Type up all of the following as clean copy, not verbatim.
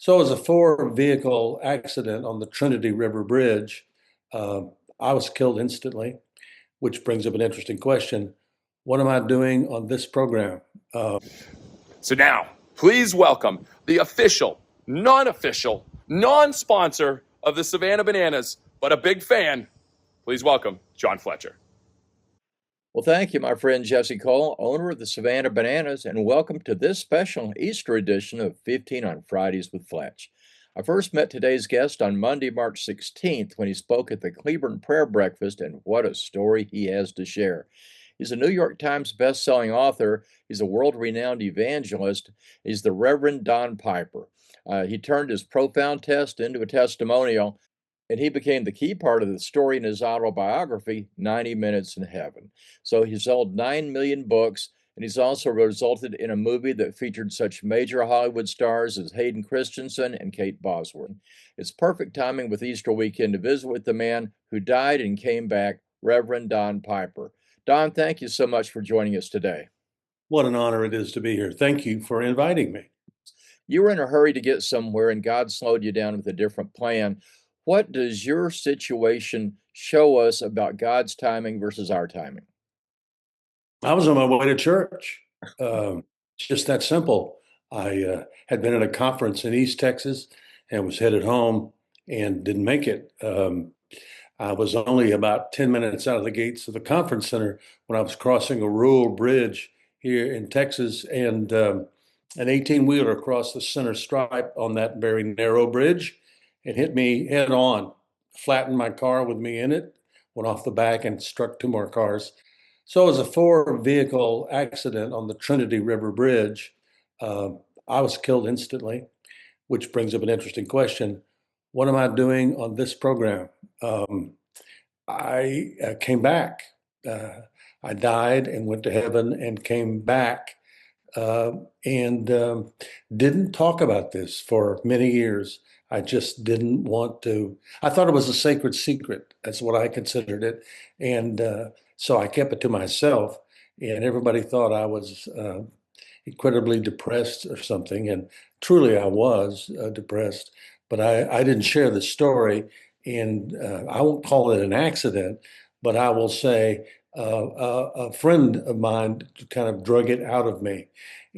So it was a four-vehicle accident on the Trinity River Bridge. Uh, I was killed instantly, which brings up an interesting question. What am I doing on this program? Uh, So now, please welcome the official, non-official, non-sponsor of the Savannah Bananas, but a big fan. Please welcome John Fletcher. Well, thank you, my friend Jesse Cole, owner of the Savannah Bananas, and welcome to this special Easter edition of 15 on Fridays with Fletch. I first met today's guest on Monday, March 16th, when he spoke at the Cleburne Prayer Breakfast, and what a story he has to share. He's a New York Times best-selling author. He's a world-renowned evangelist. He's the Reverend Don Piper. He turned his profound test into a testimonial, and he became the key part of the story in his autobiography, 90 Minutes in Heaven. So he sold 9 million books, and he's also resulted in a movie that featured such major Hollywood stars as Hayden Christensen and Kate Bosworth. It's perfect timing with Easter weekend to visit with the man who died and came back, Reverend Don Piper. Don, thank you so much for joining us today. what an honor it is to be here. Thank you for inviting me. You were in a hurry to get somewhere, and God slowed you down with a different plan. What does your situation show us about God's timing versus our timing? I was on my way to church. Just that simple. I had been at a conference in East Texas and was headed home and didn't make it. I was only about 10 minutes out of the gates of the conference center when I was crossing a rural bridge here in Texas, and an 18-wheeler crossed the center stripe on that very narrow bridge and hit me head on, flattened my car with me in it, went off the back and struck two more cars. So it was a four-vehicle accident on the Trinity River Bridge. Uh, I was killed instantly, which brings up an interesting question. What am I doing on this program? I came back. Uh, I died and went to heaven and came back uh, and didn't talk about this for many years. I just didn't want to. I thought it was a sacred secret. That's what I considered it. And so I kept it to myself. And everybody thought I was incredibly depressed or something. And truly, I was depressed. But I didn't share the story. And I won't call it an accident, but I will say a friend of mine kind of drug it out of me.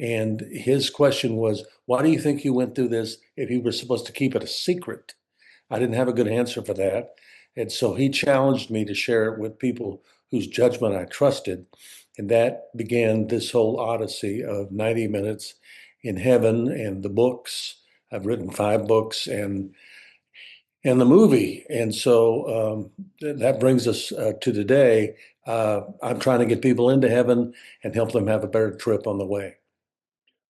And his question was, why do you think you went through this if you were supposed to keep it a secret? I didn't have a good answer for that. And so he challenged me to share it with people whose judgment I trusted. And that began this whole odyssey of 90 minutes in heaven and the books. I've written 5 books and the movie. And so that brings us to today. I'm trying to get people into heaven and help them have a better trip on the way.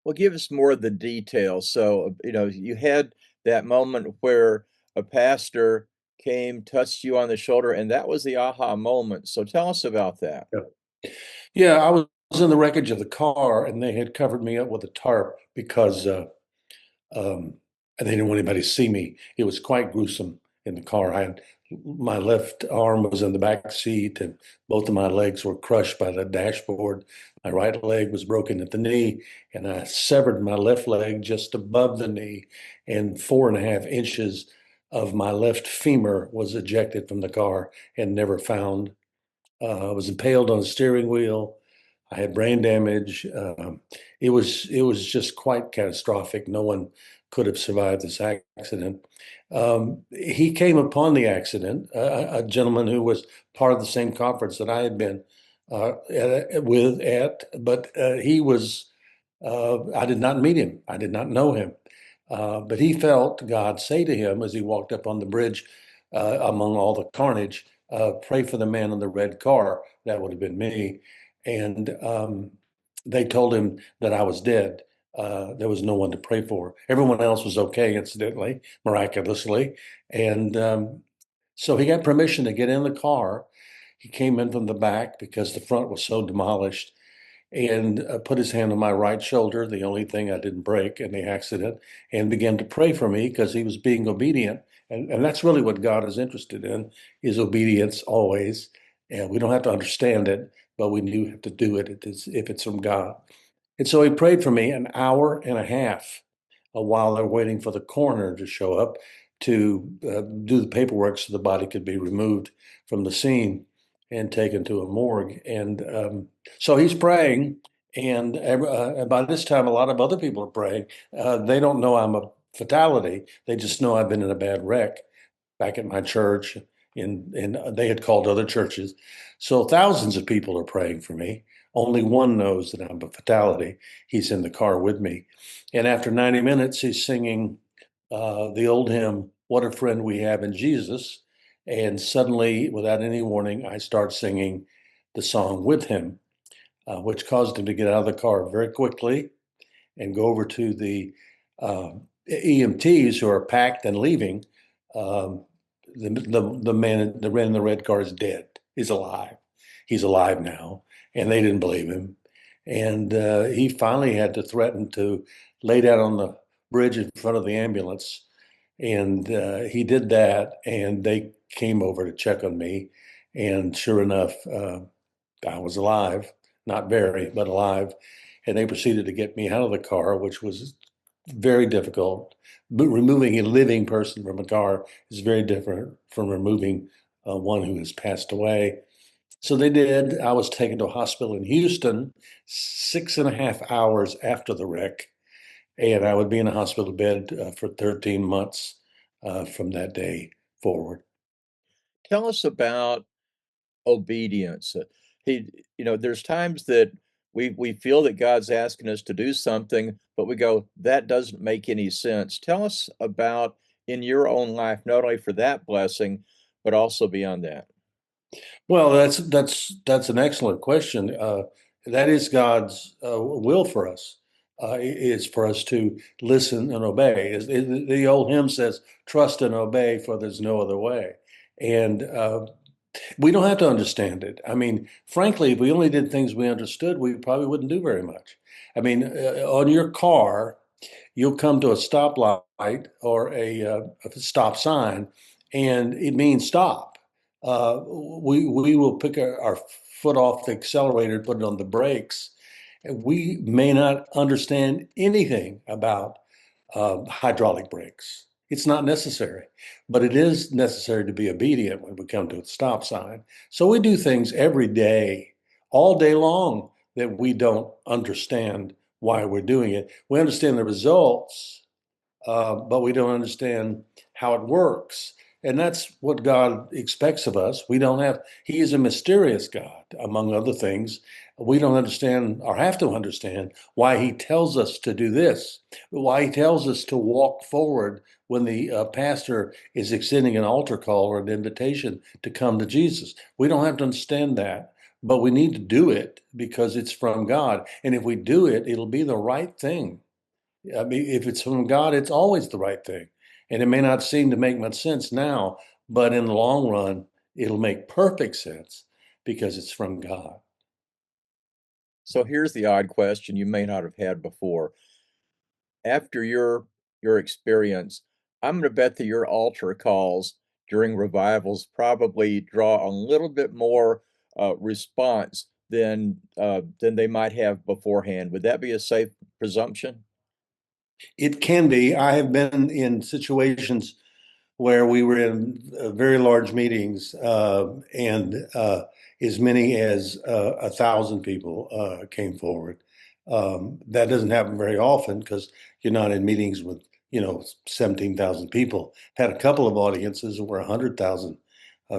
Well, give us more of the details. So, you had that moment where a pastor came, touched you on the shoulder, and that was the aha moment. So tell us about that. Yeah. Yeah, I was in the wreckage of the car and they had covered me up with a tarp because um, and they didn't want anybody to see me. It was quite gruesome in the car. My left arm was in the back seat, and both of my legs were crushed by the dashboard. My right leg was broken at the knee, and I severed my left leg just above the knee, and 4.5 inches of my left femur was ejected from the car and never found. I was impaled on the steering wheel. I had brain damage. It was just quite catastrophic. No one could have survived this accident. He came upon the accident, a gentleman who was part of the same conference that I had been but he was. I did not meet him. I did not know him, but he felt God say to him as he walked up on the bridge among all the carnage, "Pray for the man in the red car." That would have been me. And they told him that I was dead. There was no one to pray for. Everyone else was okay, incidentally, miraculously. And so he got permission to get in the car. He came in from the back because the front was so demolished and put his hand on my right shoulder, the only thing I didn't break in the accident, and began to pray for me because he was being obedient. And that's really what God is interested in, is obedience always. And we don't have to understand it, but we do have to do it if it's from God. And so he prayed for me an hour and a half. while they're waiting for the coroner to show up to do the paperwork so the body could be removed from the scene and taken to a morgue. And so he's praying. And by this time, a lot of other people are praying. They don't know I'm a fatality. They just know I've been in a bad wreck back at my church, and they had called other churches. So thousands of people are praying for me. Only one knows that I'm a fatality. He's in the car with me. And after 90 minutes, he's singing the old hymn, What a Friend We Have in Jesus. And suddenly, without any warning, I start singing the song with him, which caused him to get out of the car very quickly and go over to the EMTs who are packed and leaving. Um, the man that ran in the red car is dead. He's alive. He's alive now, and they didn't believe him. And he finally had to threaten to lay down on the bridge in front of the ambulance, and he did that. And they came over to check on me, and sure enough, I was alive, not very, but alive. And they proceeded to get me out of the car, which was very difficult. But removing a living person from a car is very different from removing one who has passed away. So they did. I was taken to a hospital in Houston 6.5 hours after the wreck, and I would be in a hospital bed for 13 months from that day forward. Tell us about obedience. There's times that we feel that God's asking us to do something, but we go, that doesn't make any sense. Tell us about in your own life, not only for that blessing, but also beyond that. Well, that's an excellent question. That is God's will for us. Is for us to listen and obey. The old hymn says, "Trust and obey, for there's no other way." And we don't have to understand it. I mean, frankly, if we only did things we understood, we probably wouldn't do very much. I mean, on your car, you'll come to a stoplight or a stop sign, and it means stop. We will pick our foot off the accelerator and put it on the brakes. And we may not understand anything about hydraulic brakes. It's not necessary, but it is necessary to be obedient when we come to a stop sign. So we do things every day, all day long, that we don't understand why we're doing it. We understand the results, but we don't understand how it works. And that's what God expects of us. We don't have, He is a mysterious God, among other things. We don't understand or have to understand why He tells us to do this, why He tells us to walk forward when the pastor is extending an altar call or an invitation to come to Jesus. We don't have to understand that, but we need to do it because it's from God. And if we do it, it'll be the right thing. I mean, if it's from God, it's always the right thing. And it may not seem to make much sense now, but in the long run, it'll make perfect sense because it's from God. So here's the odd question you may not have had before. After your experience, I'm going to bet that your altar calls during revivals probably draw a little bit more response than they might have beforehand. Would that be a safe presumption? It can be. I have been in situations where we were in very large meetings, and as many as 1,000 people came forward. That doesn't happen very often because you're not in meetings with 17,000 people. Had a couple of audiences where 100,000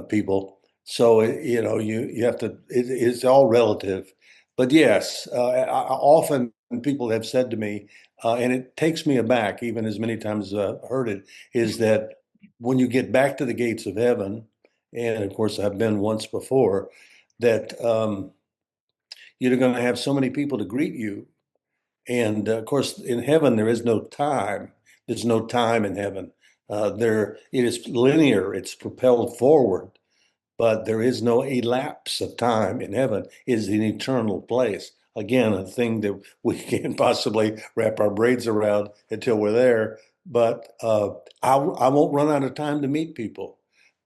people. So you have to. It's all relative, but yes, often people have said to me, and it takes me aback, even as many times as I've heard it, is that when you get back to the gates of heaven, and of course I've been once before, that you're going to have so many people to greet you. And of course, in heaven, there is no time. There's no time in heaven. It is linear. It's propelled forward, but there is no elapse of time in heaven. It is an eternal place. Again, a thing that we can't possibly wrap our brains around until we're there. But I won't run out of time to meet people.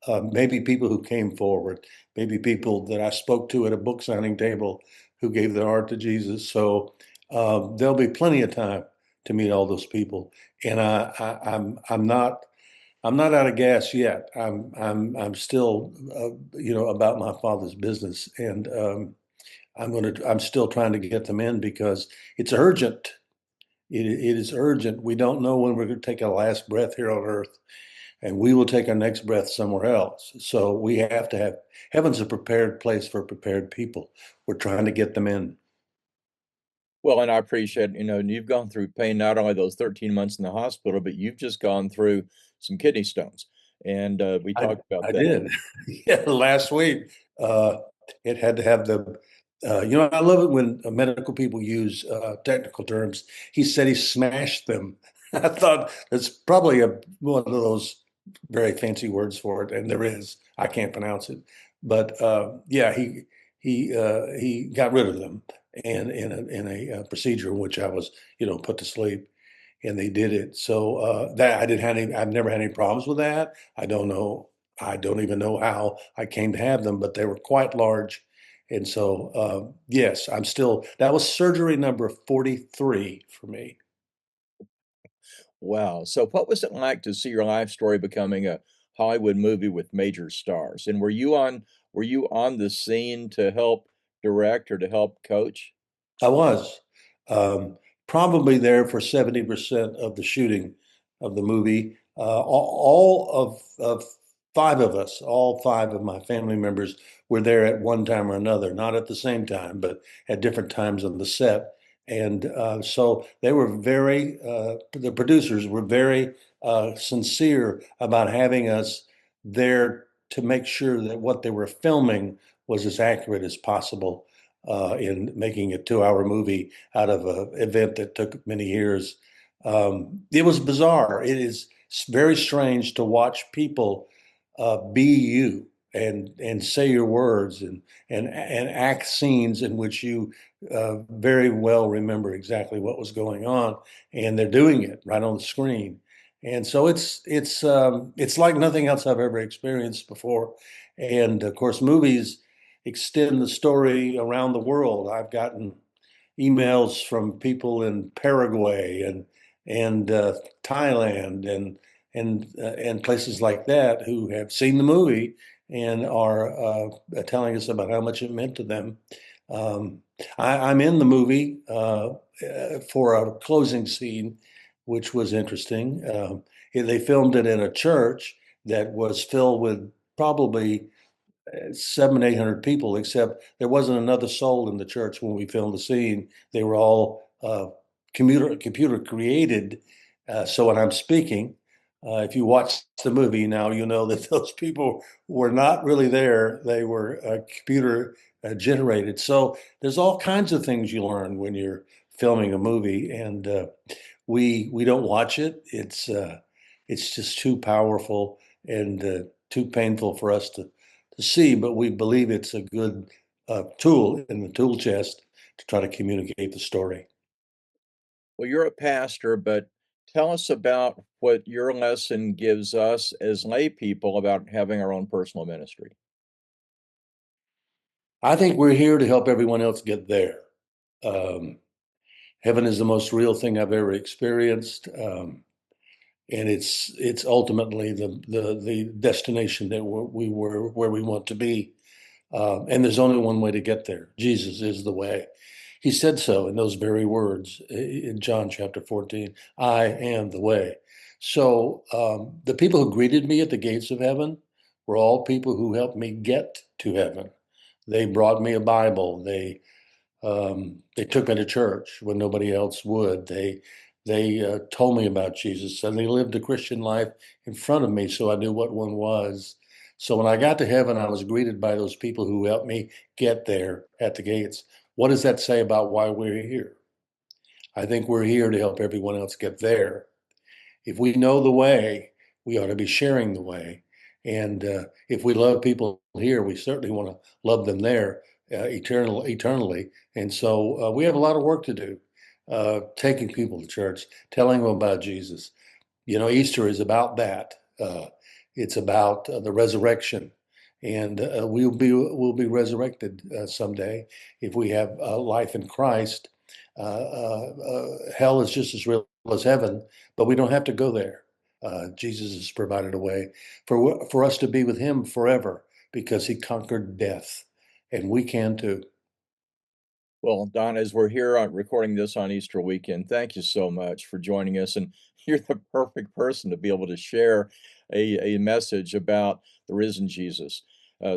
Maybe people who came forward, maybe people that I spoke to at a book signing table who gave their heart to Jesus. So there'll be plenty of time to meet all those people. And I'm not out of gas yet. I'm still about my father's business, and I'm still trying to get them in because it's urgent. It is urgent. We don't know when we're going to take our last breath here on earth, and we will take our next breath somewhere else. So we have to have heaven's a prepared place for prepared people. We're trying to get them in. Well, and I appreciate, and you've gone through pain, not only those 13 months in the hospital, but you've just gone through some kidney stones. And we I talked about I that. did. Yeah, last week, uh, it had to have I love it when medical people use technical terms. He said he smashed them. I thought it's probably one of those very fancy words for it, and there is. I can't pronounce it, but yeah, he got rid of them, and in a procedure in which I was, put to sleep, and they did it. So that I didn't have any. I've never had any problems with that. I don't know. I don't even know how I came to have them, but they were quite large. And so, yes, I'm still, that was surgery number 43 for me. Wow. So what was it like to see your life story becoming a Hollywood movie with major stars? And were you on the scene to help direct or to help coach? I was um, probably there for 70% of the shooting of the movie. All of five of us, all five of my family members were there at one time or another, not at the same time, but at different times on the set. And so they were the producers were very sincere about having us there to make sure that what they were filming was as accurate as possible in making a 2-hour movie out of an event that took many years. It was bizarre. It is very strange to watch people be you and say your words and act scenes in which you very well remember exactly what was going on, and they're doing it right on the screen. And so it's like nothing else I've ever experienced before. And of course, movies extend the story around the world. I've gotten emails from people in Paraguay and Thailand and places like that who have seen the movie and are telling us about how much it meant to them. Um, I'm in the movie for a closing scene, which was interesting. They filmed it in a church that was filled with probably 700, 800 people, except there wasn't another soul in the church when we filmed the scene. They were all computer created. So when I'm speaking, if you watch the movie now, you know that those people were not really there. They were computer generated. So there's all kinds of things you learn when you're filming a movie, and we don't watch it. It's just too powerful and too painful for us to see, but we believe it's a good tool in the tool chest to try to communicate the story. Well, you're a pastor, but tell us about what your lesson gives us as lay people about having our own personal ministry. I think we're here to help everyone else get there. Um, Heaven is the most real thing I've ever experienced, and it's ultimately the destination that we were where we want to be. And there's only one way to get there. Jesus is the way. He said so in those very words in John chapter 14. I am the way. So the people who greeted me at the gates of heaven were all people who helped me get to heaven. They brought me a Bible. They took me to church when nobody else would. They told me about Jesus, and they lived a Christian life in front of me, so I knew what one was. So when I got to heaven, I was greeted by those people who helped me get there at the gates. What does that say about why we're here? I think we're here to help everyone else get there. If we know the way, we ought to be sharing the way. And if we love people here, we certainly want to love them there eternally. And so we have a lot of work to do, taking people to church, telling them about Jesus. Easter is about that. It's about the resurrection, and we'll be resurrected someday if we have life in Christ. Hell is just as real was heaven, but we don't have to go there. Jesus has provided a way for us to be with him forever because he conquered death, and we can too. Well, Don, as we're here on recording this on Easter weekend, thank you so much for joining us. And you're the perfect person to be able to share a message about the risen Jesus.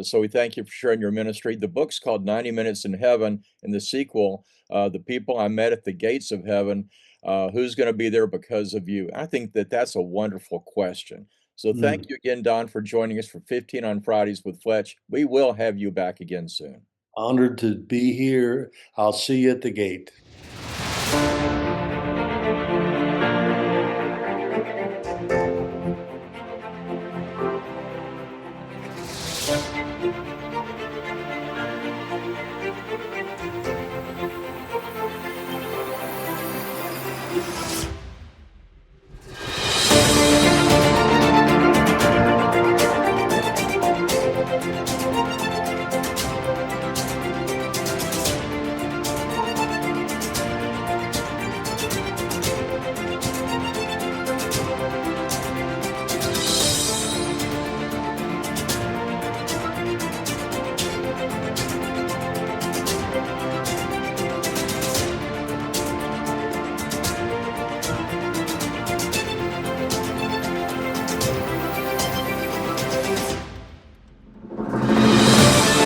So we thank you for sharing your ministry. The book's called 90 Minutes in Heaven, and the sequel, The People I Met at the Gates of Heaven, Who's Going to Be There Because of You? I think that that's a wonderful question. So thank Mm. you again, Don, for joining us for 15 on Fridays with Fletch. We will have you back again soon. Honored to be here. I'll see you at the gate.